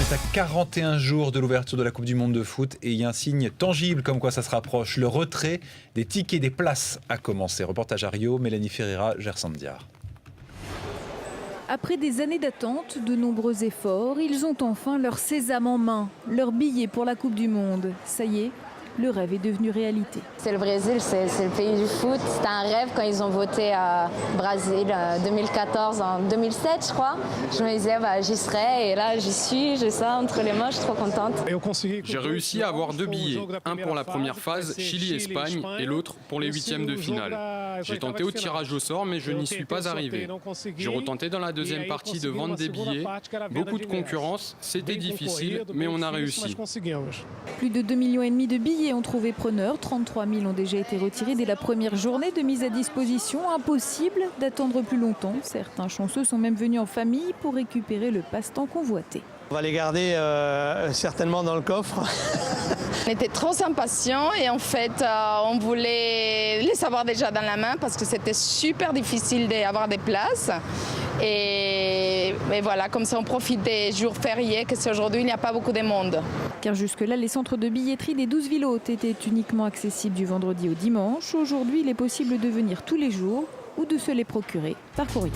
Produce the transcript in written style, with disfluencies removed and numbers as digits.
est à 41 jours de l'ouverture de la Coupe du Monde de foot et il y a un signe tangible comme quoi ça se rapproche. Le retrait des tickets des places a commencé. Reportage à Rio, Mélanie Ferreira, Gersandiar. Après des années d'attente, de nombreux efforts, ils ont enfin leur sésame en main, leur billet pour la Coupe du Monde. Ça y est, le rêve est devenu réalité. C'est le Brésil, c'est le pays du foot. C'était un rêve quand ils ont voté à Brésil 2014, en 2007 je crois. Je me disais j'y serai et là j'y suis, j'ai ça entre les mains, je suis trop contente. J'ai réussi à avoir 2 billets, un pour la première phase, Chili-Espagne, et l'autre pour les huitièmes de finale. J'ai tenté au tirage au sort mais je n'y suis pas arrivé. J'ai retenté dans la deuxième partie de vendre des billets. Beaucoup de concurrence, c'était difficile mais on a réussi. Plus de 2,5 millions de billets ont trouvé preneur, 33 000 ont déjà été retirés dès la première journée de mise à disposition. Impossible d'attendre plus longtemps. Certains chanceux sont même venus en famille pour récupérer le passe-temps convoité. On va les garder certainement dans le coffre. On était trop impatients et en fait on voulait les avoir déjà dans la main parce que c'était super difficile d'avoir des places. Et voilà, comme ça on profite des jours fériés, que c'est aujourd'hui, il n'y a pas beaucoup de monde. Car jusque-là, les centres de billetterie des 12 villes hôtes étaient uniquement accessibles du vendredi au dimanche. Aujourd'hui, il est possible de venir tous les jours ou de se les procurer par courrier.